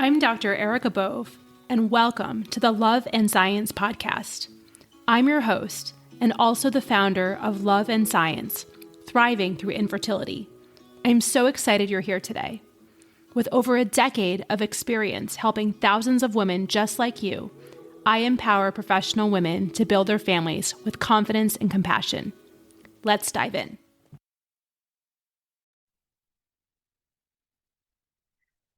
I'm Dr. Erica Bove, and welcome to the Love and Science podcast. I'm your host, and also the founder of Love and Science, Thriving Through Infertility. I'm so excited you're here today. With over a decade of experience helping thousands of women just like you, I empower professional women to build their families with confidence and compassion. Let's dive in.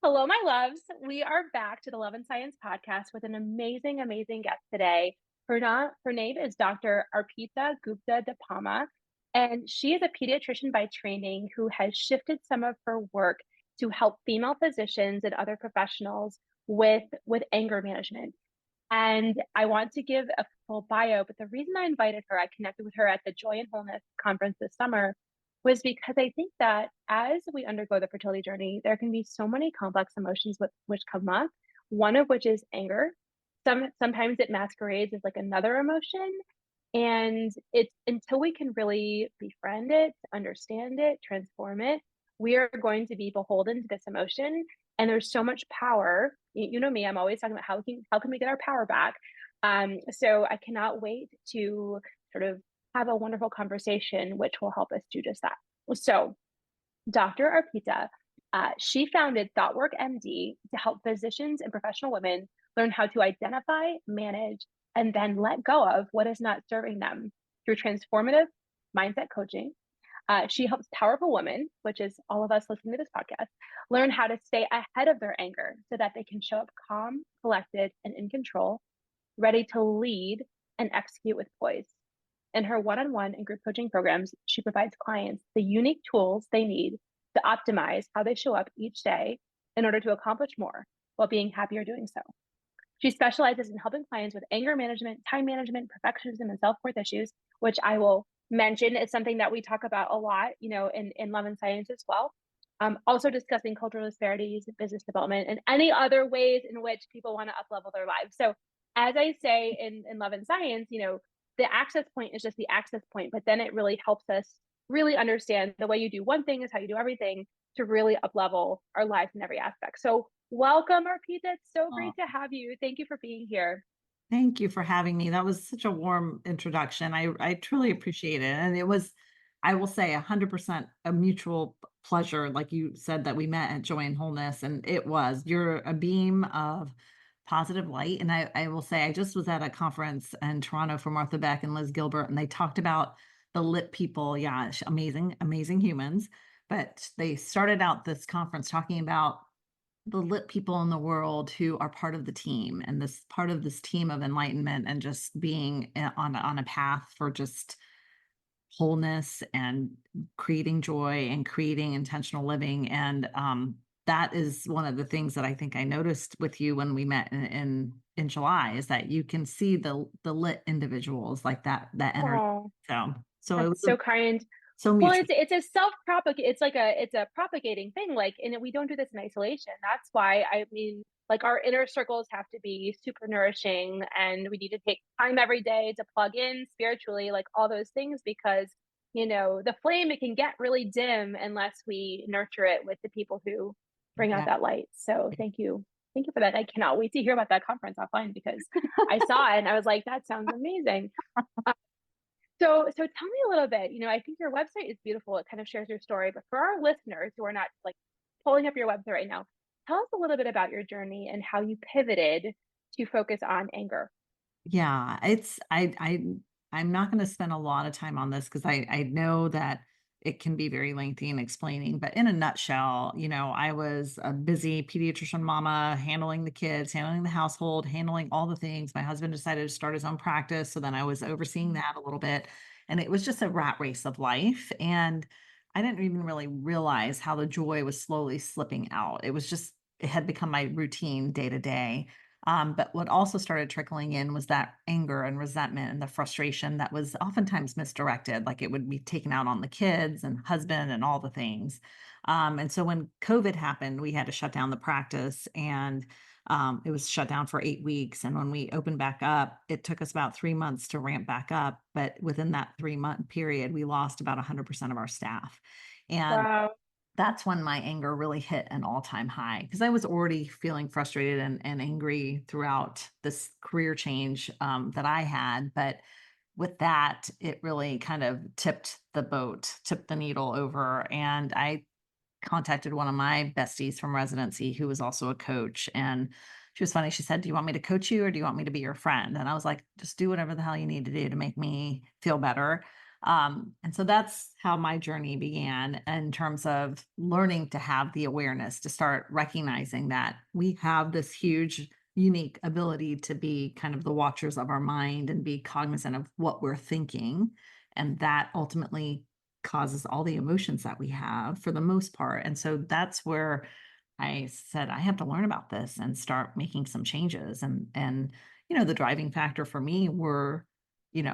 Hello, my loves. We are back to the Love and Science podcast with an amazing, amazing guest today. Her name is Dr. Arpita Gupta DePalma, and she is a pediatrician by training who has shifted some of her work to help female physicians and other professionals with anger management. And I want to give a full bio, but the reason I invited her, I connected with her at the Joy and Wholeness conference this summer, was because I think that as we undergo the fertility journey, there can be so many complex emotions which come up, one of which is anger. Sometimes it masquerades as like another emotion. And it's until we can really befriend it, understand it, transform it, we are going to be beholden to this emotion. And there's so much power. You know me, I'm always talking about how can we get our power back. So I cannot wait to sort of have a wonderful conversation, which will help us do just that. So Dr. Arpita, she founded ThoughtWork MD to help physicians and professional women learn how to identify, manage, and then let go of what is not serving them through transformative mindset coaching. She helps powerful women, which is all of us listening to this podcast, learn how to stay ahead of their anger so that they can show up calm, collected, and in control, ready to lead and execute with poise. In her one-on-one and group coaching programs, she provides clients the unique tools they need to optimize how they show up each day in order to accomplish more while being happier doing so. She specializes in helping clients with anger management, time management, perfectionism, and self-worth issues, which I will mention is something that we talk about a lot, in Love and Science as well. Also discussing cultural disparities, business development, and any other ways in which people want to up-level their lives. So as I say in Love and Science, the access point is just the access point, but then it really helps us really understand the way you do one thing is how you do everything to really up-level our lives in every aspect. So welcome, Arpita. It's so great to have you. Thank you for being here. Thank you for having me. That was such a warm introduction. I truly appreciate it. And it was, I will say, 100% a mutual pleasure. Like you said, that we met at Joy and Wholeness, and you're a beam of positive light. And I will say, I just was at a conference in Toronto for Martha Beck and Liz Gilbert, and they talked about the lit people. Yeah, amazing, amazing humans. But they started out this conference talking about the lit people in the world who are part of the team, and this part of this team of enlightenment, and just being on a path for just wholeness and creating joy and creating intentional living. And that is one of the things that I think I noticed with you when we met in July, is that you can see the lit individuals like that energy. Oh, So it that's was so kind. so Well, mutual. it's a self-propagate. It's a propagating thing. Like, and we don't do this in isolation. That's why I mean, like our inner circles have to be super nourishing, and we need to take time every day to plug in spiritually, like all those things, because the flame, it can get really dim unless we nurture it with the people who bring out Yeah. that light. So thank you for that. I cannot wait to hear about that conference offline because I saw it and I was like, that sounds amazing. So tell me a little bit, I think your website is beautiful. It kind of shares your story, but for our listeners who are not like pulling up your website right now, tell us a little bit about your journey and how you pivoted to focus on anger. Yeah, I'm not going to spend a lot of time on this because I know that it can be very lengthy in explaining, but in a nutshell, I was a busy pediatrician mama, handling the kids, handling the household, handling all the things. My husband decided to start his own practice, so then I was overseeing that a little bit, and it was just a rat race of life. And I didn't even really realize how the joy was slowly slipping out. It had become my routine day to day. But what also started trickling in was that anger and resentment and the frustration that was oftentimes misdirected, like it would be taken out on the kids and husband and all the things. And so when COVID happened, we had to shut down the practice, and it was shut down for 8 weeks. And when we opened back up, it took us about 3 months to ramp back up. But within that 3-month period, we lost about 100% of our staff. And Wow. that's when my anger really hit an all-time high because I was already feeling frustrated and angry throughout this career change that I had. But with that, it really kind of tipped the boat, tipped the needle over. And I contacted one of my besties from residency who was also a coach. And she was funny. She said, "Do you want me to coach you or do you want me to be your friend?" And I was like, "Just do whatever the hell you need to do to make me feel better." And so that's how my journey began in terms of learning to have the awareness to start recognizing that we have this huge, unique ability to be kind of the watchers of our mind and be cognizant of what we're thinking. And that ultimately causes all the emotions that we have for the most part. And so that's where I said I have to learn about this and start making some changes. And the driving factor for me were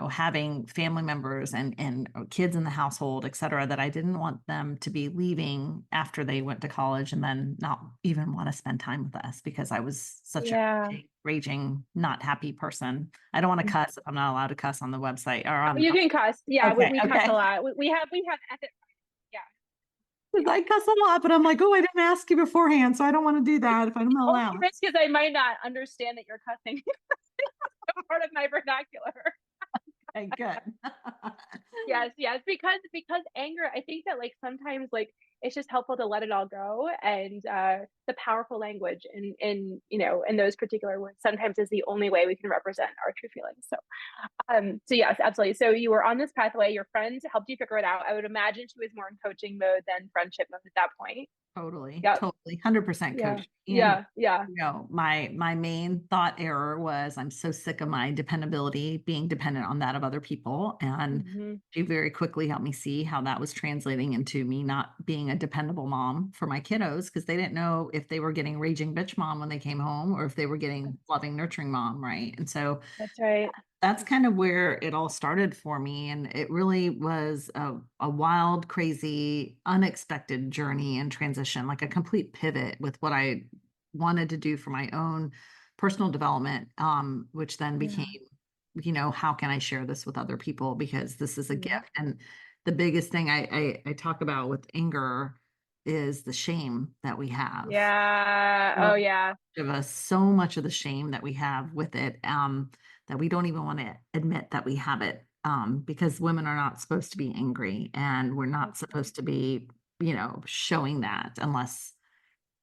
having family members and kids in the household, et cetera, that I didn't want them to be leaving after they went to college and then not even want to spend time with us because I was such a Yeah. raging, not happy person. I don't want to cuss if I'm not allowed to cuss on the website or on. You can cuss. Yeah, Okay, we cuss a okay. lot. We have ethics. Yeah, 'Cause yeah. I cuss a lot, but I'm like, "Oh, I didn't ask you beforehand, so I don't wanna do that if I'm not Only allowed." risk is I might not understand that you're cussing. Part of my vernacular. Okay, good. Yes, yes, because anger, I think that, like, sometimes, like, it's just helpful to let it all go, and, the powerful language in those particular words sometimes is the only way we can represent our true feelings, so yes, absolutely. So you were on this pathway, your friend helped you figure it out. I would imagine she was more in coaching mode than friendship mode at that point. Totally, Yep. totally, 100% Yeah. coach. And, Yeah, yeah. my main thought error was I'm so sick of my dependability being dependent on that of other people, and Mhm. she very quickly helped me see how that was translating into me not being a dependable mom for my kiddos because they didn't know if they were getting raging bitch mom when they came home or if they were getting loving, nurturing mom, right? And so That's right. that's kind of where it all started for me, and it really was a wild, crazy, unexpected journey and transition, like a complete pivot with what I wanted to do for my own personal development, which then became, Yeah. how can I share this with other people because this is a Yep. gift. And the biggest thing I talk about with anger is the shame that we have Yeah. Oh, yeah. of us, so much of the shame that we have with it, that we don't even want to admit that we have it, because women are not supposed to be angry and we're not That's right. supposed to be, showing that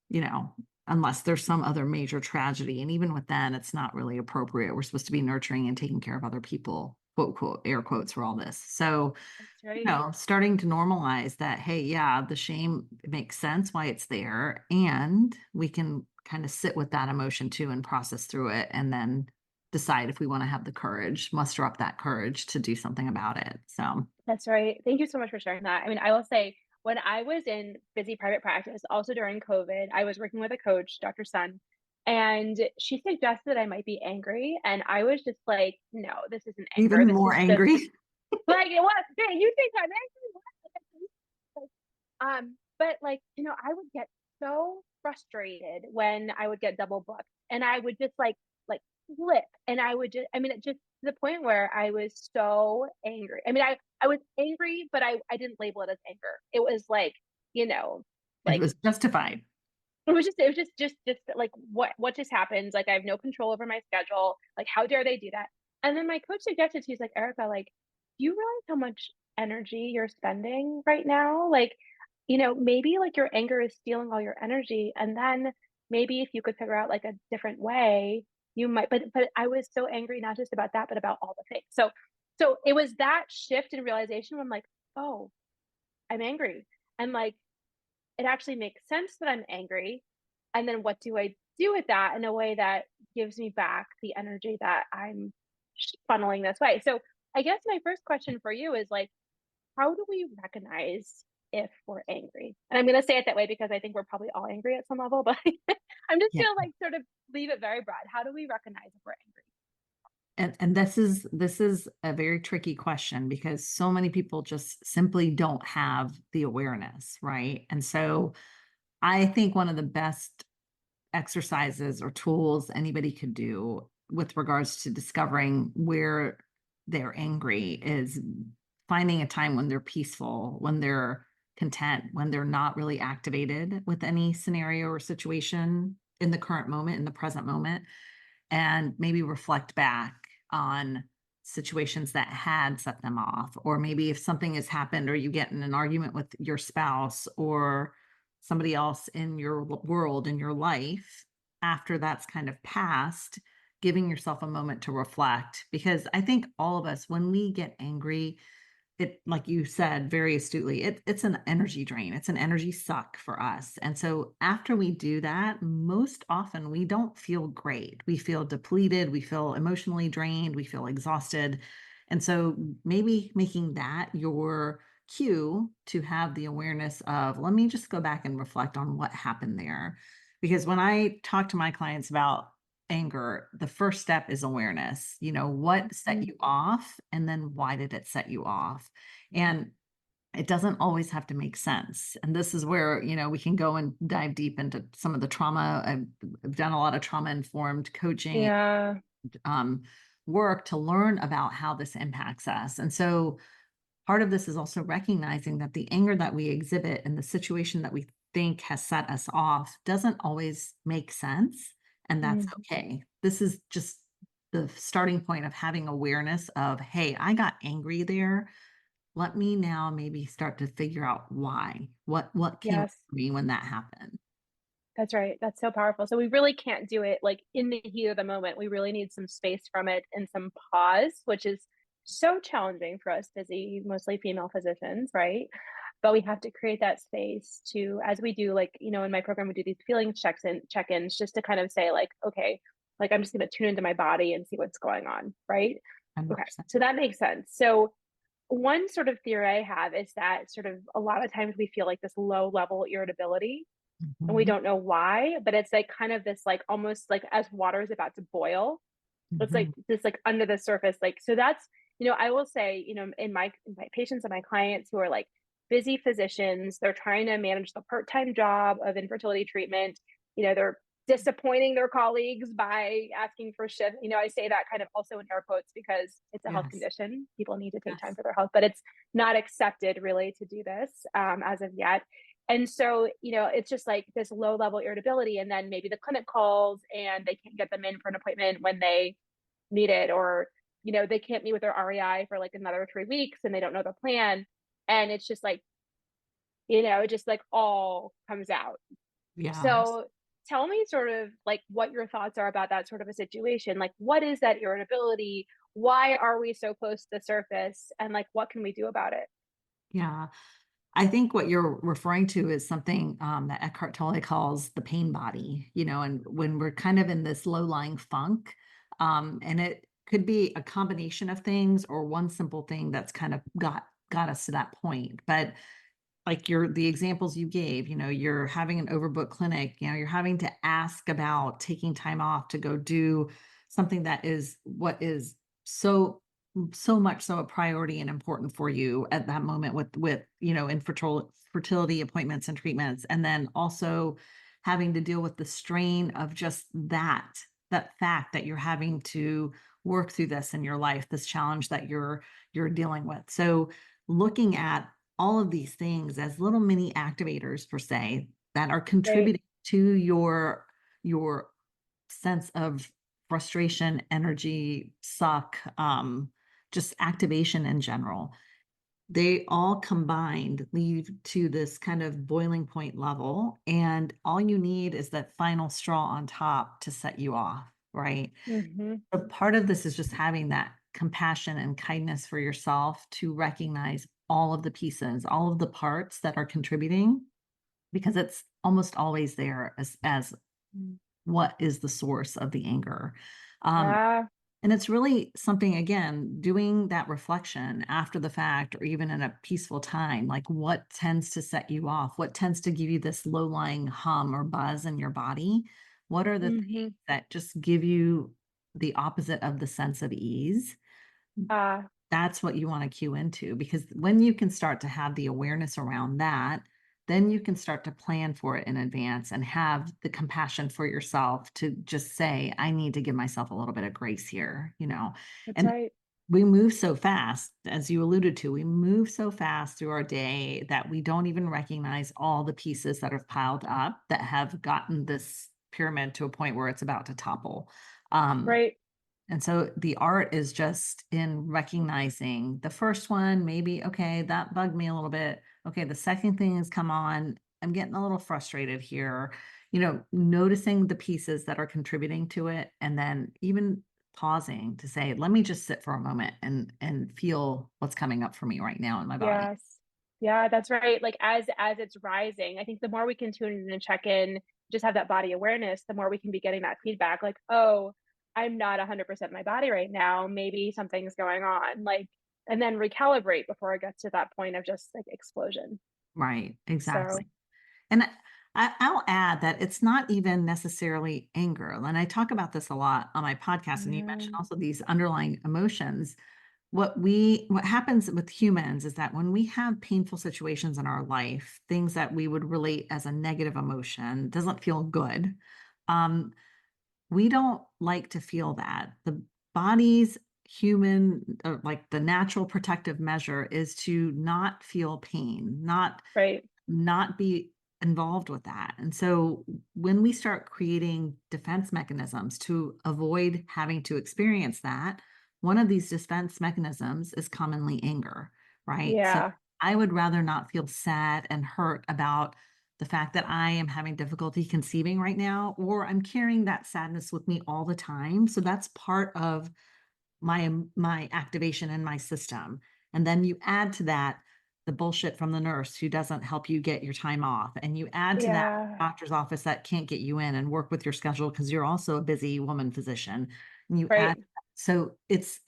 you know, unless there's some other major tragedy. And even with that, it's not really appropriate. We're supposed to be nurturing and taking care of other people, quote, quote, air quotes for all this. So, That's right. starting to normalize that, hey, yeah, the shame makes sense why it's there. And we can kind of sit with that emotion too and process through it and then decide if we want to have the courage, muster up that courage to do something about it. So, That's right. Thank you so much for sharing that. I mean, I will say when I was in busy private practice, also during COVID, I was working with a coach, Dr. Sun, and she suggested that I might be angry. And I was just like, no, this isn't anger. even This more is just angry. like it was. "Hey, you think I'm angry? What?" But like, I would get so frustrated when I would get double booked and I would just like flip and I would just I mean it just to the point where I was so angry. I mean I was angry, but I didn't label it as anger. It was like, you know, It like was justified. it was just like what just happened? Like I have no control over my schedule. Like how dare they do that? And then my coach suggested, she's like, Erica, like, do you realize how much energy you're spending right now? Like, maybe like your anger is stealing all your energy. And then maybe if you could figure out like a different way, you might but I was so angry, not just about that, but about all the things. So it was that shift in realization where I'm like, oh, I'm angry. And like it actually makes sense that I'm angry. And then what do I do with that in a way that gives me back the energy that I'm funneling this way? So I guess my first question for you is like, how do we recognize if we're angry? And I'm going to say it that way because I think we're probably all angry at some level, but I'm just Yeah. going to like sort of leave it very broad. How do we recognize if we're angry? And this is a very tricky question because so many people just simply don't have the awareness, right? And so I think one of the best exercises or tools anybody could do with regards to discovering where they're angry is finding a time when they're peaceful, when they're content when they're not really activated with any scenario or situation in the current moment, in the present moment, and maybe reflect back on situations that had set them off. Or maybe if something has happened or you get in an argument with your spouse or somebody else in your world, in your life, after that's kind of passed, giving yourself a moment to reflect. Because I think all of us, when we get angry, it, like you said very astutely, it's an energy drain. It's an energy suck for us. And so after we do that, most often we don't feel great. We feel depleted, we feel emotionally drained, we feel exhausted. And so maybe making that your cue to have the awareness of, let me just go back and reflect on what happened there. Because when I talk to my clients about anger, the first step is awareness. What set Mhm. you off, and then why did it set you off? And it doesn't always have to make sense. And this is where, we can go and dive deep into some of the trauma. I've done a lot of trauma informed coaching Yeah. um, work to learn about how this impacts us. And so part of this is also recognizing that the anger that we exhibit and the situation that we think has set us off doesn't always make sense. And that's Mhm. okay. This is just the starting point of having awareness of, hey, I got angry there. Let me now maybe start to figure out why. What came up Yes. for me when that happened. That's right. That's so powerful. So we really can't do it like in the heat of the moment. We really need some space from it and some pause, which is so challenging for us busy, mostly female physicians, right? But we have to create that space to, as we do, like, in my program, we do these feelings check-ins just to kind of say, like, okay, like I'm just gonna tune into my body and see what's going on, right? Okay. 100%. So that makes sense. So one sort of theory I have is that sort of a lot of times we feel like this low level irritability and we Mhm, don't know why, but it's like kind of this like almost like as water is about to boil, it's like mhm. this like under the surface. Like, so that's, I will say, in my patients and my clients who are like busy physicians, they're trying to manage the part-time job of infertility treatment. They're disappointing their colleagues by asking for shift. I say that kind of also in air quotes because it's a health Yes. condition. People need to take time Yes. for their health, but it's not accepted really to do this as of yet. And so, it's just like this low level irritability. And then maybe the clinic calls and they can't get them in for an appointment when they need it, or, they can't meet with their REI for like another 3 weeks and they don't know the plan. And it's just like, it just like all comes out. Yes. So tell me sort of like what your thoughts are about that sort of a situation. Like, what is that irritability? Why are we so close to the surface? And like, what can we do about it? Yeah. I think what you're referring to is something that Eckhart Tolle calls the pain body, and when we're kind of in this low lying funk, and it could be a combination of things or one simple thing that's kind of got us to that point. But like the examples you gave, you're having an overbooked clinic, you're having to ask about taking time off to go do something that is what is so much so a priority and important for you at that moment with fertility appointments and treatments, and then also having to deal with the strain of just that fact that you're having to work through this in your life, this challenge that you're dealing with. So looking at all of these things as little mini activators per se that are Right. contributing to your sense of frustration, energy, suck, just activation in general. They all combined lead to this kind of boiling point level. And all you need is that final straw on top to set you off, right? Hmm. A part of this is just having that compassion and kindness for yourself to recognize all of the pieces, all of the parts that are contributing, because it's almost always there as what is the source of the anger. Um, Yeah. and it's really something, again, doing that reflection after the fact or even in a peaceful time, like what tends to set you off? What tends to give you this low lying hum or buzz in your body? What are the Hmm. things that just give you the opposite of the sense of ease? Uh, That's what you want to cue into, because when you can start to have the awareness around that, then you can start to plan for it in advance and have the compassion for yourself to just say, I need to give myself a little bit of grace here, that's and right. we move so fast, as you alluded to, we move so fast through our day that we don't even recognize all the pieces that have piled up that have gotten this pyramid to a point where it's about to topple. Um, Right. and so the art is just in recognizing the first one, maybe, okay, that bugged me a little bit. Okay, the second thing has come on. I'm getting a little frustrated here. Noticing the pieces that are contributing to it, and then even pausing to say, let me just sit for a moment and feel what's coming up for me right now in my body. Yes. Yeah, that's right. Like as it's rising, I think the more we can tune in and check in, just have that body awareness, the more we can be getting that feedback like, "Oh, I'm not 100% my body right now. Maybe something's going on." Like, and then recalibrate before it gets to that point of just like explosion. Right, So, exactly. And I'll add that it's not even necessarily anger. And I talk about this a lot on my podcast. And you mentioned mm, also these underlying emotions. What happens with humans is that when we have painful situations in our life, things that we would relate as a negative emotion, doesn't feel good. Um, we don't like to feel that. The body's like the natural protective measure is to not feel pain, right. not be involved with that. And so when we start creating defense mechanisms to avoid having to experience that, one of these defense mechanisms is commonly anger, right? So Yeah. I would rather not feel sad and hurt about the fact that I am having difficulty conceiving right now, or I'm carrying that sadness with me all the time. So that's part of my activation in my system. And then you add to that the bullshit from the nurse who doesn't help you get your time off. And you add to that Yeah. doctor's office that can't get you in and work with your schedule because you're also a busy woman physician. And you add, Right. so it's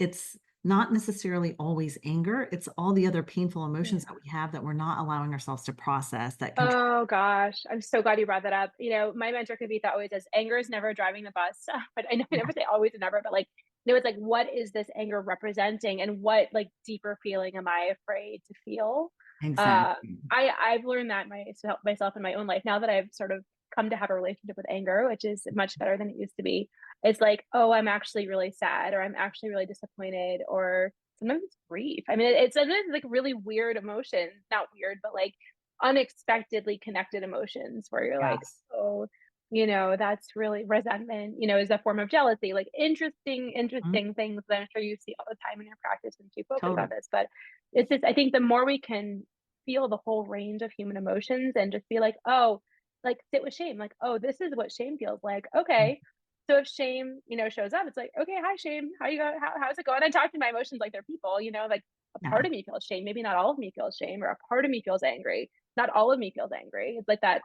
not necessarily always anger. It's all the other painful emotions that Yeah. we have that we're not allowing ourselves to process that control. Oh gosh, I'm so glad you brought that up. My mentor Kavita always says, "Anger is never driving the bus." But I know I never say always and never, but like, it's like, what is this anger representing, and what like deeper feeling am I afraid to feel? Exactly. I've learned that myself in my own life now that I've sort of come to have a relationship with anger, which is much better than it used to be. It's like, oh, I'm actually really sad, or I'm actually really disappointed, or sometimes it's grief. I mean, it's sometimes it's like really weird emotions, not weird, but like unexpectedly connected emotions where you're like, Yes. oh, that's really resentment, is a form of jealousy, like interesting, Mhm. interesting things that I'm sure you see all the time in your practice and you focus on Totally. this. But it's just, I think the more we can feel the whole range of human emotions and just be like, oh, like sit with shame, like, oh, this is what shame feels like. Okay. So if shame, shows up, it's like, okay, hi shame. How you go? How's it going? I talk to my emotions like they're people, like a part Yeah. of me feels shame. Maybe not all of me feels shame, or a part of me feels angry. Not all of me feels angry. It's like that,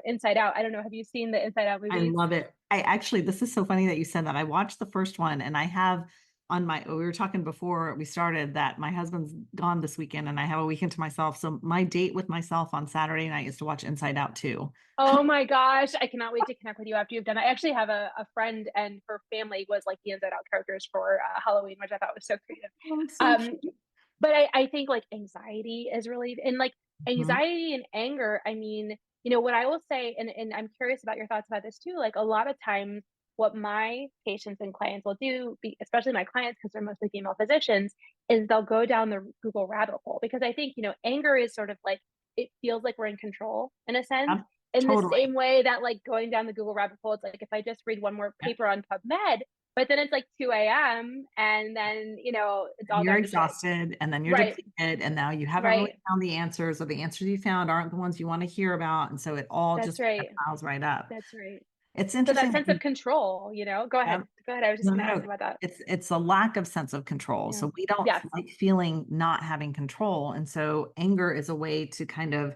Inside Out. I don't know. Have you seen the Inside Out I movies? love it. I actually, this is so funny that you said that. I watched the first one and I have we were talking before we started that my husband's gone this weekend and I have a weekend to myself. So my date with myself on Saturday night is to watch Inside Out too. Oh my gosh, I cannot wait to connect with you after you've done it. I actually have a friend, and her family was like the Inside Out characters for Halloween, which I thought was so creative. Oh, it's so Um, cute. but I think like anxiety is really, and like Mhm. anxiety and anger. I mean, what I will say, and I'm curious about your thoughts about this too. Like a lot of times, what my patients and clients will do, especially my clients, because they're mostly female physicians, is they'll go down the Google rabbit hole, because I think anger is sort of like, it feels like we're in control in a sense. In the Totally. same way that like going down the Google rabbit hole, it's like if I just read one more Yeah. paper on PubMed, but then it's like 2 a.m. and then it's And all you're gone to shit. exhausted and then you're Right, depleted and now you haven't really right. found the answers, or the answers you found aren't the ones you want to hear about. And so it all That's just right. piles right up. That's right. It's So that interesting that sense of you control, go ahead. Go ahead. I was just No, going to ask no, about that. it's a lack of sense of control. Yeah. So we don't Yes. like feeling not having control. And so anger is a way to kind of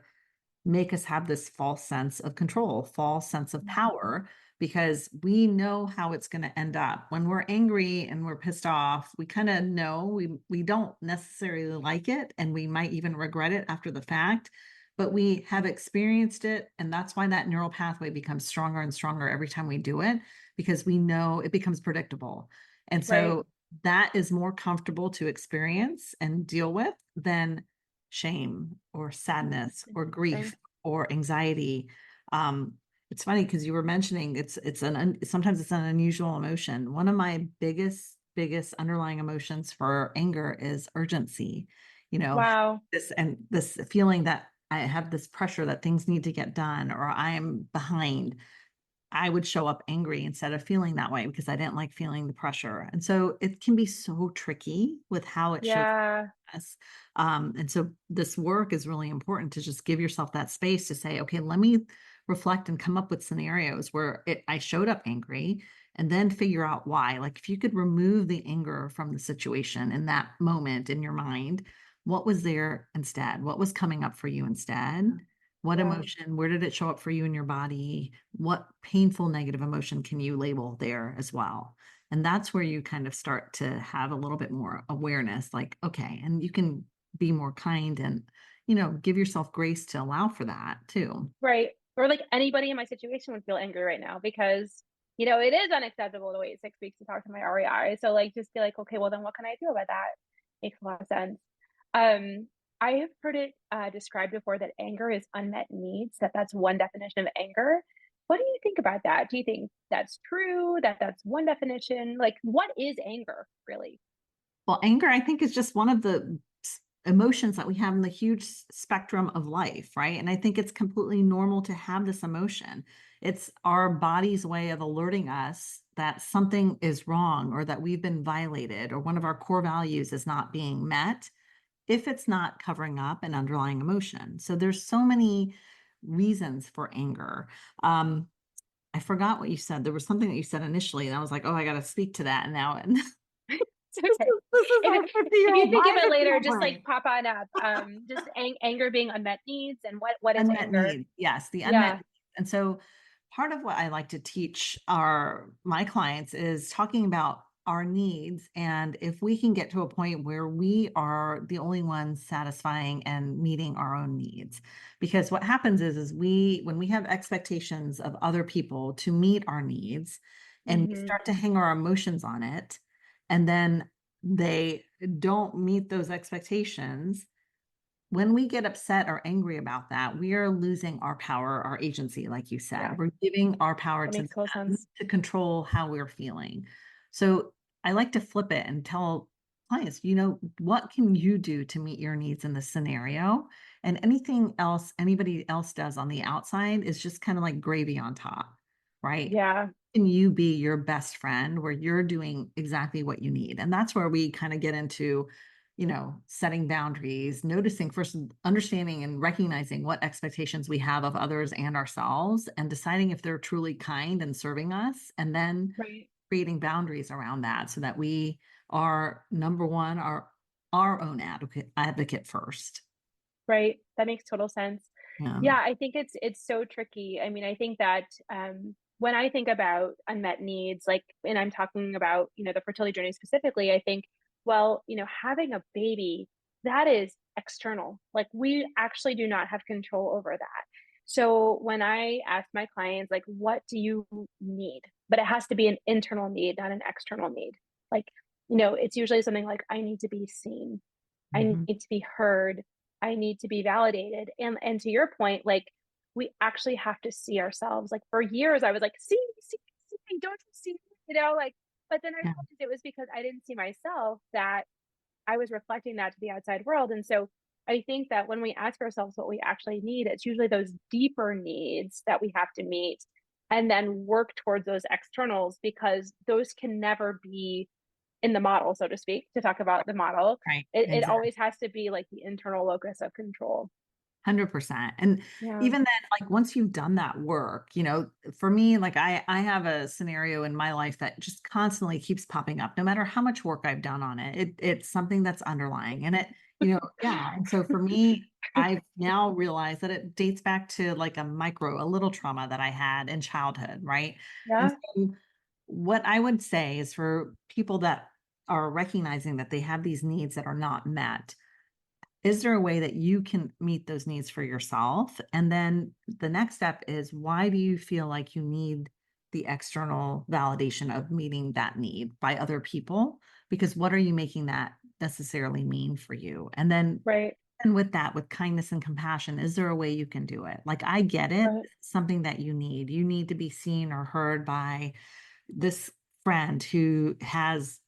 make us have this false sense of control, false sense of Mhm. power, because we know how it's going to end up. When we're angry and we're pissed off, we kind of know we don't necessarily like it and we might even regret it after the fact, but we have experienced it, and that's why that neural pathway becomes stronger and stronger every time we do it, because we know it becomes predictable. And Right. so that is more comfortable to experience and deal with than shame or sadness or Interesting. grief or anxiety. Um, it's funny because you were mentioning sometimes it's an unusual emotion. One of my biggest biggest underlying emotions for anger is urgency. You know, Wow. this feeling that I have this pressure that things need to get done or I'm behind. I would show up angry instead of feeling that way because I didn't like feeling the pressure. And so it can be so tricky with how it shows Yeah. us. And so this work is really important to just give yourself that space to say, okay, let me reflect and come up with scenarios where I showed up angry and then figure out why. Like if you could remove the anger from the situation in that moment in your mind, what was there instead? What was coming up for you instead? What Yeah. emotion, where did it show up for you in your body? What painful negative emotion can you label there as well? And that's where you kind of start to have a little bit more awareness, like, okay, and you can be more kind and, give yourself grace to allow for that too. Right. Or like anybody in my situation would feel angry right now because, it is unacceptable to wait 6 weeks to talk to my REI. So like just be like, okay, well then what can I do about that? Makes a lot of sense. Um, I have heard it described before that anger is unmet needs, that's one definition of anger. What do you think about that? Do you think that's true? That's one definition? Like, what is anger really? Well, anger, I think, is just one of the emotions that we have in the huge spectrum of life, right? And I think it's completely normal to have this emotion. It's our body's way of alerting us that something is wrong or that we've been violated or one of our core values is not being met if it's not covering up an underlying emotion. So there's so many reasons for anger. Um, I forgot what you said. There was something that you said initially, and I was like, "Oh, I got to speak to that now." And It's okay. this is If our it, if you 50-year-old think of mind it at later, some just like point. pop on up. Just anger being unmet needs and what is Unmet anger? need, yes, the unmet Yeah. need. And so part of what I like to teach my clients is talking about our needs, and if we can get to a point where we are the only ones satisfying and meeting our own needs. Because what happens is when we have expectations of other people to meet our needs, and we Hmm. start to hang our emotions on it, and then they don't meet those expectations, when we get upset or angry about that, we are losing our power, our agency, like you said. Yeah, We're giving our power that to makes total them sense. to control how we're feeling. So I like to flip it and tell clients, what can you do to meet your needs in this scenario? And anything else anybody else does on the outside is just kind of like gravy on top, right? Yeah. Can you be your best friend where you're doing exactly what you need? And that's where we kind of get into, setting boundaries, noticing first, understanding and recognizing what expectations we have of others and ourselves, and deciding if they're truly kind and serving us, and then Right. creating boundaries around that so that we are number one, our own advocate first. Right. That makes total sense. Yeah. Yeah, I think it's so tricky. I mean, I think that when I think about unmet needs, like, and I'm talking about, the fertility journey specifically, I think, well, having a baby, that is external. Like, we actually do not have control over that. So when I ask my clients, like, what do you need? But it has to be an internal need, not an external need. Like, it's usually something like, I need to be seen. I Mhm. need to be heard. I need to be validated. And to your point, like we actually have to see ourselves. Like for years I was like, see me, don't you see me? Like, but then I Yeah. realized it was because I didn't see myself that I was reflecting that to the outside world. And so I think that when we ask ourselves what we actually need, it's usually those deeper needs that we have to meet and then work towards those externals because those can never be in the model, so to speak, to talk about the model. Right. It Exactly. always has to be like the internal locus of control. 100%. And Yeah. even then, like once you've done that work, for me, like I have a scenario in my life that just constantly keeps popping up, no matter how much work I've done on it. It's something that's underlying and yeah. And so for me, I've now realized that it dates back to like a little trauma that I had in childhood, right? And Yeah. so what I would say is for people that are recognizing that they have these needs that are not met, is there a way that you can meet those needs for yourself? And then the next step is, why do you feel like you need the external validation of meeting that need by other people? Because what are you making that necessarily mean for you? And then Right. and with that, with kindness and compassion, is there a way you can do it? Like, I get it, Right. it's something that you need. You need to be seen or heard by this friend who has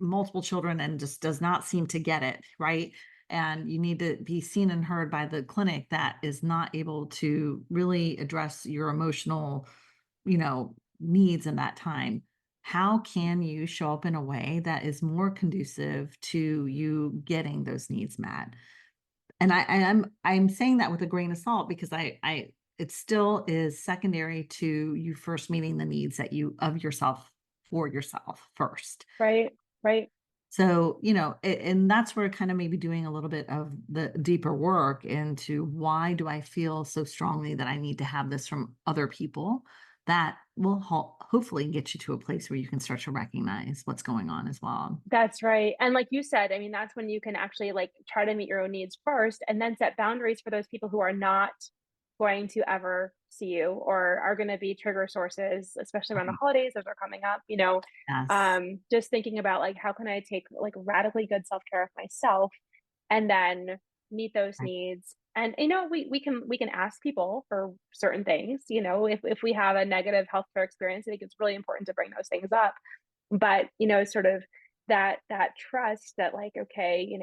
multiple children and just does not seem to get it, right? And you need to be seen and heard by the clinic that is not able to really address your emotional, needs in that time. How can you show up in a way that is more conducive to you getting those needs met? And I'm saying that with a grain of salt because I it still is secondary to you first meeting the needs that you of yourself for yourself first. Right. Right. So, and that's where kind of maybe doing a little bit of the deeper work into why do I feel so strongly that I need to have this from other people, that will hopefully get you to a place where you can start to recognize what's going on as well. That's right. And like you said, I mean, that's when you can actually like try to meet your own needs first and then set boundaries for those people who are not going to ever see you or are going to be trigger sources, especially around the Mhm. holidays as they're coming up, Yes. just thinking about like how can I take like radically good self-care of myself and then meet those Right. needs. And we can ask people for certain things, if we have a negative healthcare experience, I think it's really important to bring those things up. But sort of that trust that like, okay,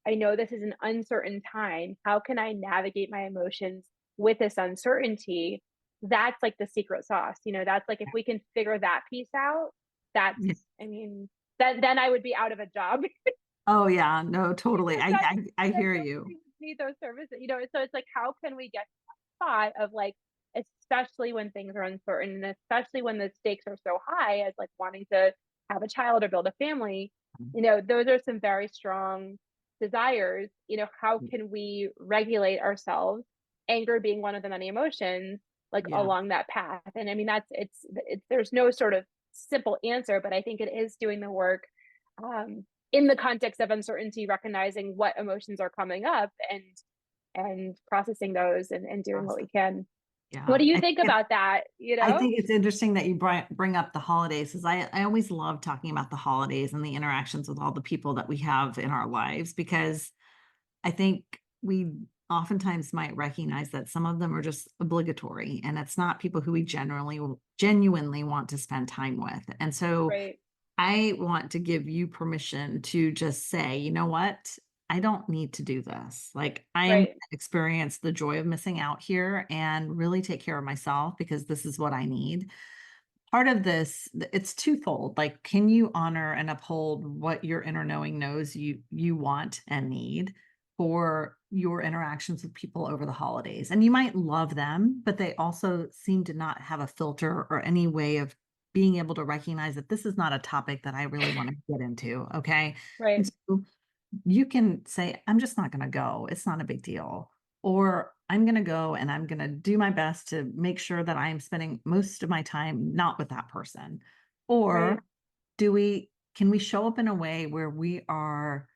I know this is an uncertain time. How can I navigate my emotions with this uncertainty? That's like the secret sauce. That's like if we can figure that piece out, that's Yeah. I mean, then I would be out of a job Oh yeah, no, totally. because I that hear you. nobody would need those services, so it's like, how can we get thought of like, especially when things are uncertain, and especially when the stakes are so high as like wanting to have a child or build a family, those are some very strong desires. How can we regulate ourselves? Anger being one of the many emotions, like Yeah. along that path. And I mean, there's no sort of simple answer, but I think it is doing the work in the context of uncertainty, recognizing what emotions are coming up and processing those and doing what we Awesome. can. What Yeah. do you think about that? I think it's interesting that you bring up the holidays because I always love talking about the holidays and the interactions with all the people that we have in our lives because I think we oftentimes might recognize that some of them are just obligatory and it's not people who we genuinely want to spend time with. And so Right, I want to give you permission to just say, you know what? I don't need to do this. Like, I am going right, to experience the joy of missing out here and really take care of myself because this is what I need. Part of this, it's twofold. Like, can you honor and uphold what your inner knowing knows you want and need for your interactions with people over the holidays? And you might love them, but they also seem to not have a filter or any way of being able to recognize that this is not a topic that I really want to get into. Okay. And right, so you can say, I'm just not going to go. It's not a big deal. Or I'm going to go and I'm going to do my best to make sure that I am spending most of my time not with that person. Or right. can we show up in a way where we are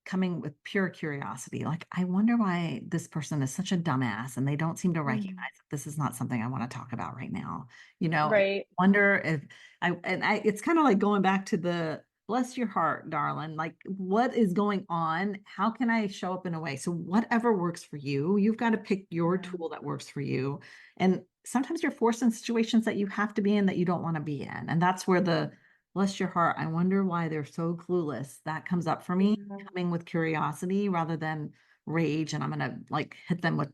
coming with pure curiosity? Like, I wonder why this person is such a dumbass and they don't seem to recognize Mm, that this is not something I want to talk about right now. I right, wonder if it's kind of like going back to the bless your heart, darling. Like, what is going on? How can I show up in a way? So, whatever works for you, you've got to pick your yeah, tool that works for you. And sometimes you're forced in situations that you have to be in that you don't want to be in. And that's where the bless your heart, I wonder why they're so clueless. That comes up for me, yeah, coming with curiosity rather than rage. And I'm going to like hit them with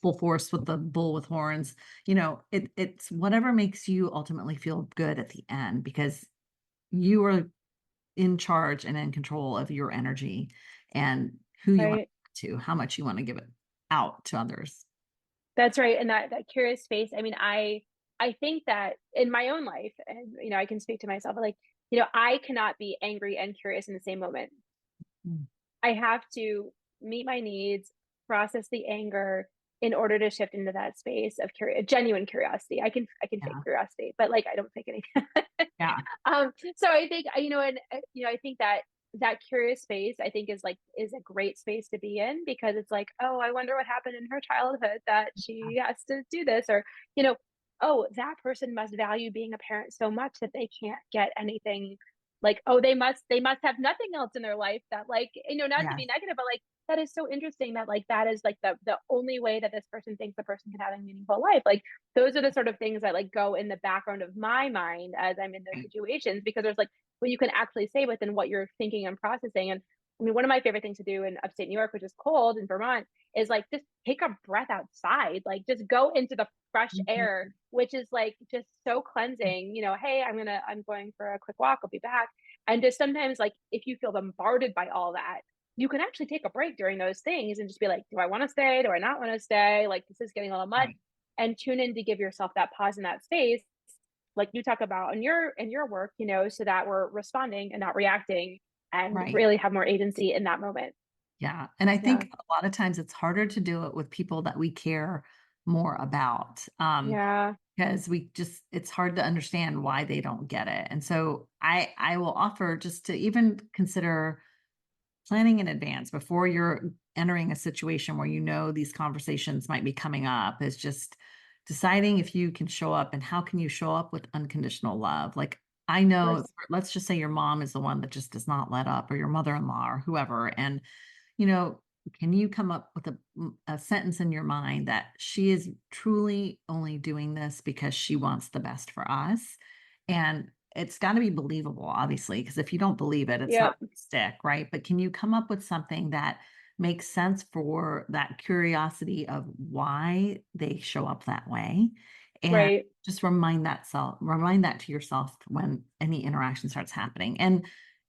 full force with the bull with horns. It's whatever makes you ultimately feel good at the end because you are in charge and in control of your energy and who you want right. to, how much you want to give it out to others. That's right. And that curious space. I mean, I think that in my own life, and I can speak to myself, like, I cannot be angry and curious in the same moment. Mm. I have to meet my needs, process the anger in order to shift into that space of genuine curiosity. I can fake Yeah. curiosity, but like I don't fake anything. Yeah. So I think and I think that that curious space I think is a great space to be in because it's like, oh, I wonder what happened in her childhood that she has to do this, or you know, oh, that person must value being a parent so much that they can't get anything, like, oh, they must have nothing else in their life that, like, not to be Yes. negative, but like that is so interesting that like that is like the only way that this person thinks the person can have a meaningful life. Like those are the sort of things that like go in the background of my mind as I'm in those Right. situations because there's like what you can actually say within what you're thinking and processing. And I mean, one of my favorite things to do in upstate New York, which is cold in Vermont, is like just take a breath outside, like just go into the fresh air, Mhm. which is like just so cleansing. Hey, I'm going for a quick walk, I'll be back. And just sometimes, like, if you feel bombarded by all that, you can actually take a break during those things and just be like, do I want to stay? Do I not want to stay? Like, this is getting a little much. Right, And tune in to give yourself that pause in that space, like you talk about in your work, so that we're responding and not reacting and right. really have more agency in that moment. Yeah, and I Yeah. think a lot of times it's harder to do it with people that we care more about, Yeah. because it's hard to understand why they don't get it, and so I will offer just to even consider planning in advance before you're entering a situation where you know these conversations might be coming up, is just deciding if you can show up and how can you show up with unconditional love. Like, I Of know, course. let's just say your mom is the one that just does not let up, or your mother-in-law or whoever, and you know, can you come up with a sentence in your mind that she is truly only doing this because she wants the best for us? And it's got to be believable, obviously, because if you don't believe it, it's not Yep. going to stick, right? But can you come up with something that makes sense for that curiosity of why they show up that way? And Right. just remind that to yourself when any interaction starts happening. And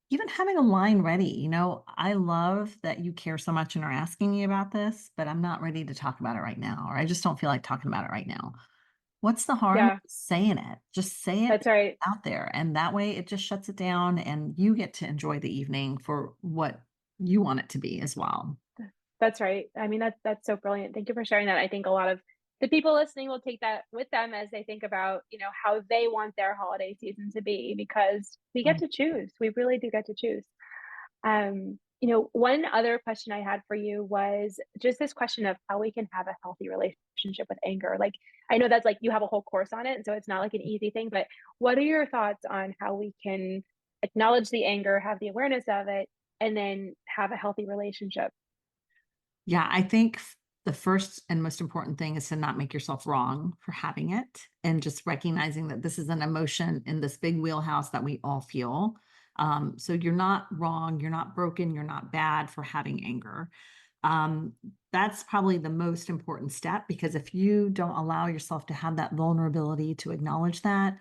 even having a line ready, I love that you care so much and are asking me about this, but I'm not ready to talk about it right now, or I just don't feel like talking about it right now. What's the harm of Yeah. saying it? Just say it That's right. out there. And that way it just shuts it down and you get to enjoy the evening for what you want it to be as well. That's right. I mean, that's so brilliant. Thank you for sharing that. I think a lot of the people listening will take that with them as they think about, how they want their holiday season to be, because we get Right. to choose. We really do get to choose. One other question I had for you was just this question of how we can have a healthy relationship with anger. Like, I know that's like you have a whole course on it, and so it's not like an easy thing, but what are your thoughts on how we can acknowledge the anger, have the awareness of it, and then have a healthy relationship? Yeah, I think the first and most important thing is to not make yourself wrong for having it and just recognizing that this is an emotion in this big wheelhouse that we all feel. So you're not wrong, you're not broken, you're not bad for having anger. Um, that's probably the most important step, because if you don't allow yourself to have that vulnerability to acknowledge that,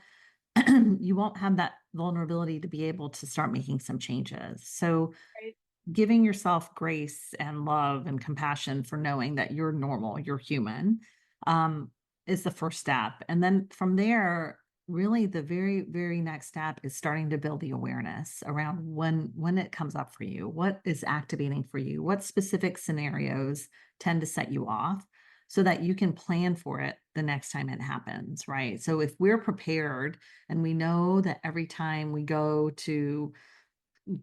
you won't have that vulnerability to be able to start making some changes. So Right. giving yourself grace and love and compassion for knowing that you're normal, you're human, um, is the first step. And then from there, really the very, very next step is starting to build the awareness around when it comes up for you, what is activating for you, what specific scenarios tend to set you off so that you can plan for it the next time it happens, right? So if we're prepared and we know that every time we go to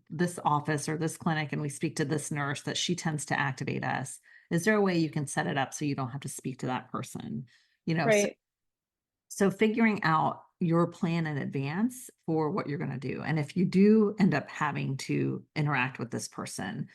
this office or this clinic and we speak to this nurse that she tends to activate us, is there a way you can set it up so you don't have to speak to that person? You know, so, Right. so figuring out your plan in advance for what you're going to do. And if you do end up having to interact with this person,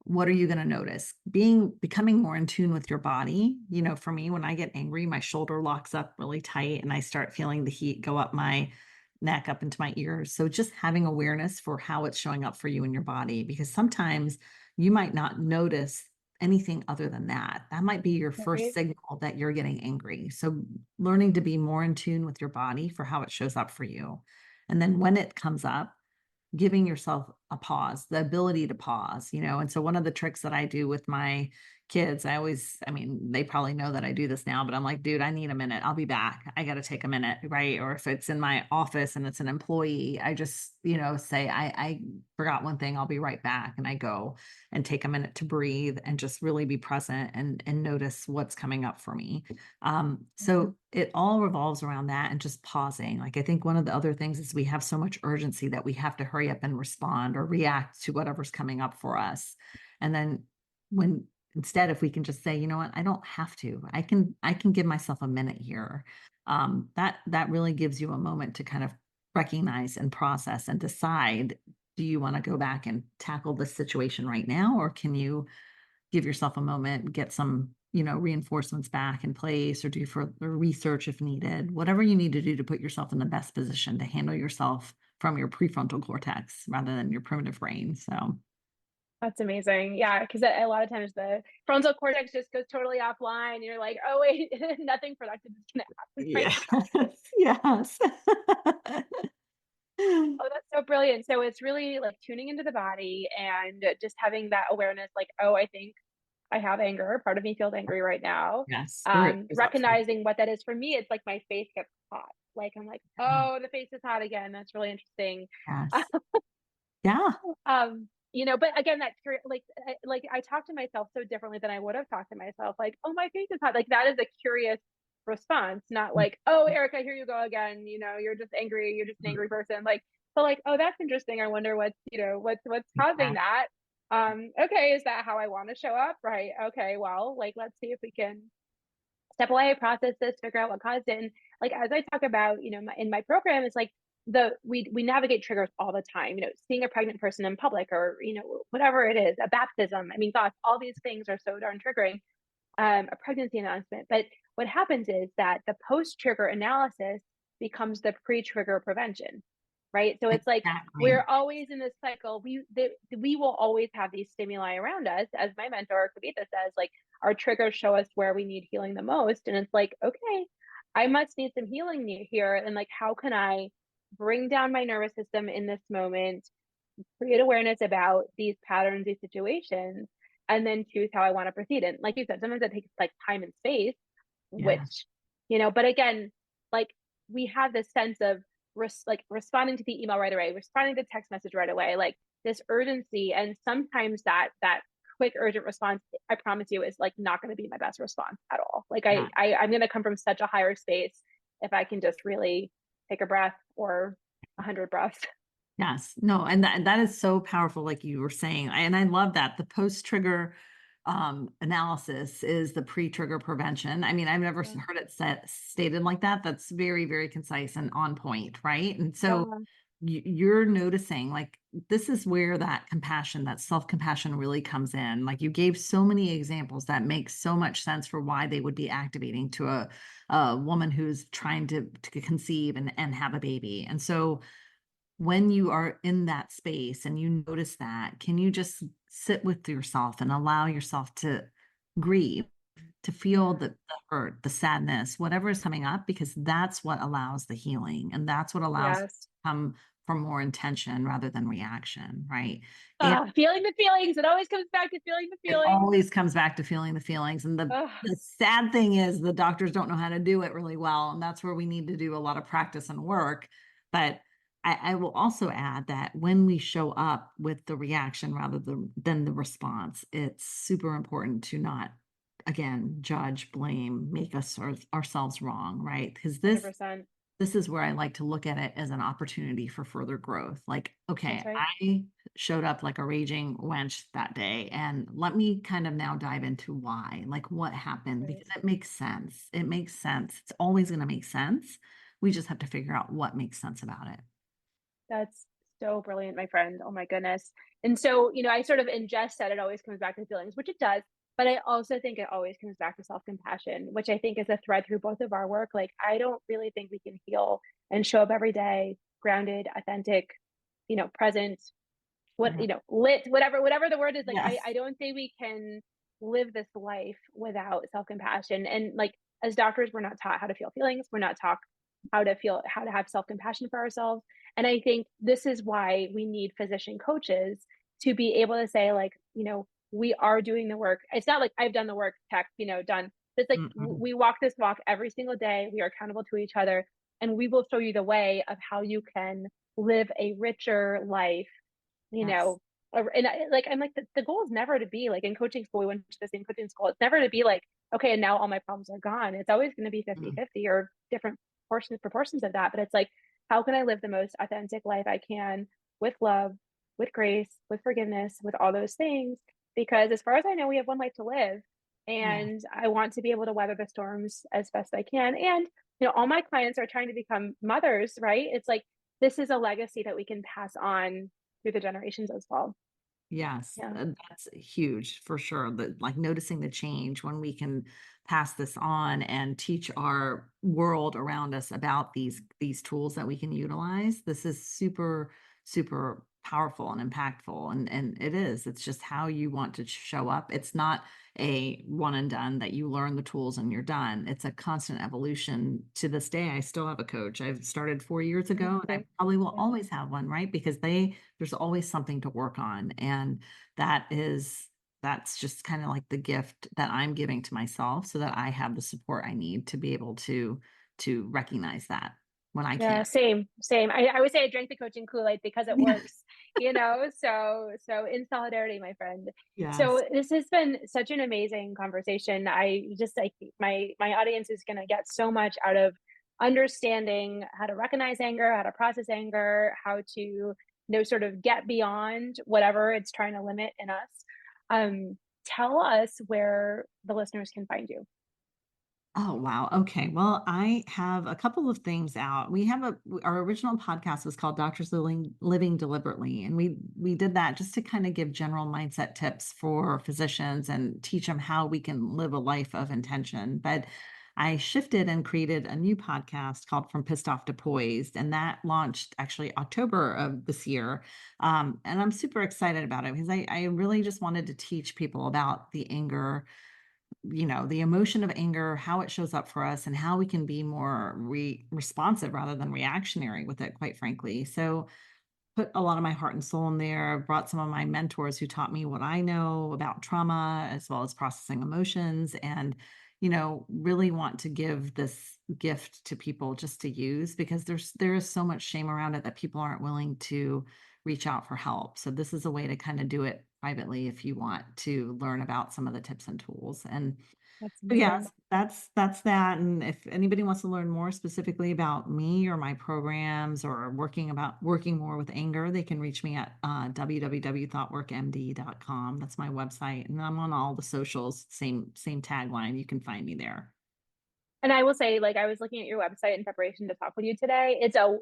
what are you going to notice? Becoming more in tune with your body. For me, when I get angry, my shoulder locks up really tight and I start feeling the heat go up my neck, up into my ears. So just having awareness for how it's showing up for you in your body, because sometimes you might not notice anything other than that. That might be your first Right. signal that you're getting angry. So learning to be more in tune with your body for how it shows up for you. And then when it comes up, giving yourself a pause, the ability to pause, and so one of the tricks that I do with my kids, I mean, they probably know that I do this now, but I'm like, dude, I need a minute. I'll be back. I got to take a minute. Right. Or if it's in my office and it's an employee, I just, say, I forgot one thing. I'll be right back. And I go and take a minute to breathe and just really be present and notice what's coming up for me. So it all revolves around that and just pausing. Like, I think one of the other things is we have so much urgency that we have to hurry up and respond or react to whatever's coming up for us. And then when instead, if we can just say, you know what, I don't have to, I can give myself a minute here. That really gives you a moment to kind of recognize and process and decide, do you want to go back and tackle this situation right now, or can you give yourself a moment, get some, reinforcements back in place, or do further research if needed, whatever you need to do to put yourself in the best position to handle yourself from your prefrontal cortex rather than your primitive brain. So That's amazing. Yeah, because a lot of times the frontal cortex just goes totally offline. And you're like, oh wait, nothing productive is going to happen right yes, now. yes. Oh, that's so brilliant. So it's really like tuning into the body and just having that awareness, like, oh, I think I have anger. Part of me feels angry right now. Yes, there's absolutely Recognizing what that is for me, it's like my face gets hot. Like I'm like, oh, the face is hot again. That's really interesting. yes. Yeah. But again, like I talk to myself so differently than I would have talked to myself. Like, oh, my face is hot. Like that is a curious response, not like, oh, Erica, here you go again. You're just angry. You're just an Mhm. angry person. Like, but like, oh, that's interesting. I wonder what's causing Yeah. that. Okay, is that how I want to show up? Right. Okay, well, like let's see if we can step away, process this, figure out what caused it. And like as I talk about, in my program, it's like we navigate triggers all the time. Seeing a pregnant person in public, or whatever it is, a baptism. I mean, gosh, all these things are so darn triggering. A pregnancy announcement. But what happens is that the post trigger analysis becomes the pre trigger prevention, right? So it's like we're Exactly. always in this cycle. We will always have these stimuli around us. As my mentor Kavita says, like our triggers show us where we need healing the most, and it's like, okay, I must need some healing here, and like how can I bring down my nervous system in this moment, create awareness about these patterns, these situations, and then choose how I want to proceed. And like you said, sometimes it takes like time and space, Yeah. which, but again, like we have this sense of like responding to the email right away, responding to the text message right away, like this urgency. And sometimes that quick urgent response, I promise you, is like not going to be my best response at all. Like Yeah. I'm going to come from such a higher space if I can just really take a breath, or 100 breaths. Yes. No, and that is so powerful, like you were saying. And I love that. The post-trigger analysis is the pre-trigger prevention. I mean, I've never Yeah. heard it stated like that. That's very, very concise and on point, right? And so Yeah. you're noticing like this is where that compassion, that self-compassion really comes in. Like you gave so many examples that make so much sense for why they would be activating to a woman who's trying to conceive and have a baby. And so when you are in that space and you notice that, can you just sit with yourself and allow yourself to grieve, to feel Yeah. the hurt, the sadness, whatever is coming up, because that's what allows the healing and that's what allows it Yes. to come from more intention rather than reaction, right? And Feeling the feelings. It always comes back to feeling the it feelings. always comes back to feeling the feelings. And Ugh, the sad thing is the doctors don't know how to do it really well. And that's where we need to do a lot of practice and work. But I will also add that when we show up with the reaction rather than the response, it's super important to not, again, judge, blame, make us ourselves wrong, right? Because this 100%. this is where I like to look at it as an opportunity for further growth. Like, That's okay, right. I showed up like a raging wench that day, and let me kind of now dive into why, like what happened, Right. because it makes sense. It makes sense. It's always going to make sense. We just have to figure out what makes sense about it. That's so brilliant, my friend. Oh my goodness. And so, I sort of ingest that it always comes back to feelings, which it does. But I also think it always comes back to self compassion, which I think is a thread through both of our work. Like, I don't really think we can heal and show up every day grounded, authentic, present, Yeah. lit, whatever the word is. Like, I Yes. don't think we can live this life without self-compassion. And like as doctors, we're not taught how to feel feelings. We're not taught how to have self-compassion for ourselves. And I think this is why we need physician coaches to be able to say, like, we are doing the work. It's not like I've done the work, tech, done. It's like Mm-mm. we walk this walk every single day. We are accountable to each other, and we will show you the way of how you can live a richer life, you Yes. know. And I'm like, the goal is never to be like in coaching school. We went to the same coaching school. It's never to be like, okay, and now all my problems are gone. It's always going to be fifty Mm. 50 or different proportions of that. But it's like, how can I live the most authentic life I can, with love, with grace, with forgiveness, with all those things? Because as far as I know, we have one life to live. Yeah. And I want to be able to weather the storms as best I can. And, all my clients are trying to become mothers, right? It's like, this is a legacy that we can pass on through the generations as well. Yes, Yeah. that's huge for sure. Like noticing the change when we can pass this on and teach our world around us about these tools that we can utilize. This is super, super powerful and impactful. And it is. It's just how you want to show up. It's not a one and done that you learn the tools and you're done. It's a constant evolution. To this day, I still have a coach. I've started 4 years Me ago, and I too. probably will Yeah. always have one, right? Because there's always something to work on. And that's just kind of like the gift that I'm giving to myself so that I have the support I need to be able to recognize that when I Yeah, can't. same, same. I always say I drank the coaching Kool-Aid because it Yeah. works, so in solidarity, my friend. Yes. So this has been such an amazing conversation. I just like my audience is gonna get so much out of understanding how to recognize anger, how to process anger, how to, sort of get beyond whatever it's trying to limit in us. Tell us where the listeners can find you. Oh, wow. Okay. Well, I have a couple of things out. We have our original podcast was called Doctors Living Deliberately. And we did that just to kind of give general mindset tips for physicians and teach them how we can live a life of intention. But I shifted and created a new podcast called From Pissed Off to Poised. And that launched actually October of this year. And I'm super excited about it because I really just wanted to teach people about the anger, the emotion of anger, how it shows up for us, and how we can be more responsive rather than reactionary with it, quite frankly. So, put a lot of my heart and soul in there. I've brought some of my mentors who taught me what I know about trauma as well as processing emotions, and really want to give this gift to people just to use because there is so much shame around it that people aren't willing to reach out for help. So this is a way to kind of do it privately if you want to learn about some of the tips and tools. And That's so amazing. yes, that's that. And if anybody wants to learn more specifically about me or my programs or working more with anger, they can reach me at www.thoughtworkmd.com. That's my website, and I'm on all the socials. Same tagline. You can find me there. And I will say, like, I was looking at your website in preparation to talk with you today. It's a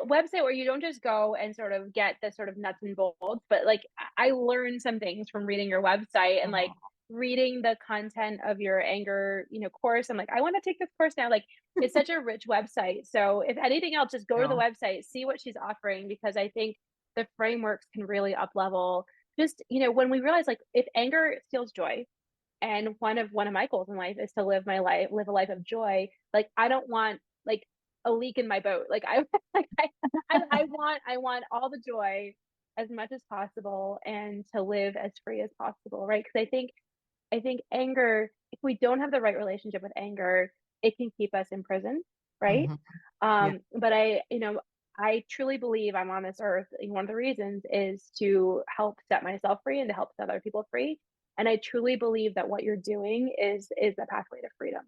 website where you don't just go and sort of get the sort of nuts and bolts, but like I learned some things from reading your website and like Oh, reading the content of your anger, course. I'm like, I want to take this course now. Like, it's such a rich website. So if anything else, just go to the no. website, see what she's offering, because I think the frameworks can really up level. Just, when we realize like if anger steals joy, and one of my goals in life is to live a life of joy. Like, I don't want like a leak in my boat. Like, I like I want all the joy as much as possible and to live as free as possible, right? Because I think anger, if we don't have the right relationship with anger, it can keep us in prison, right? Mhm. Yeah. But I truly believe I'm on this earth. And one of the reasons is to help set myself free and to help set other people free. And I truly believe that what you're doing is the pathway to freedom.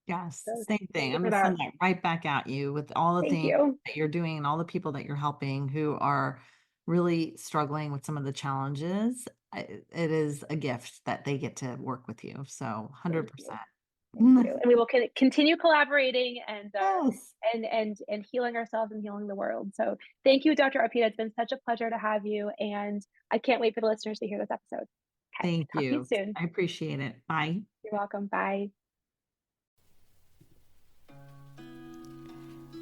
Yes, So same thank thing. you I'm for gonna that. send that right back at you with all the Thank things you. that you're doing and all the people that you're helping who are really struggling with some of the challenges. It is a gift that they get to work with you. So Thank you. 100%. Thank you. And we will continue collaborating Yes. and healing ourselves and healing the world. So thank you, Dr. Arpita. It's been such a pleasure to have you. And I can't wait for the listeners to hear this episode. Okay. Thank Talk to you you. soon. I appreciate it. Bye. You're welcome. Bye.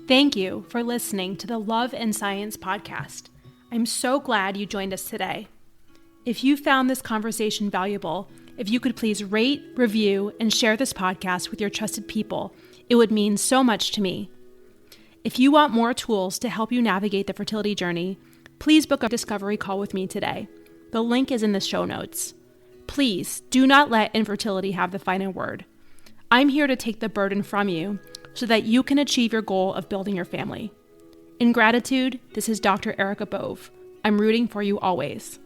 Thank you for listening to the Love and Science podcast. I'm so glad you joined us today. If you found this conversation valuable, if you could please rate, review, and share this podcast with your trusted people, it would mean so much to me. If you want more tools to help you navigate the fertility journey, please book a discovery call with me today. The link is in the show notes. Please do not let infertility have the final word. I'm here to take the burden from you so that you can achieve your goal of building your family. In gratitude, this is Dr. Erica Bove. I'm rooting for you always.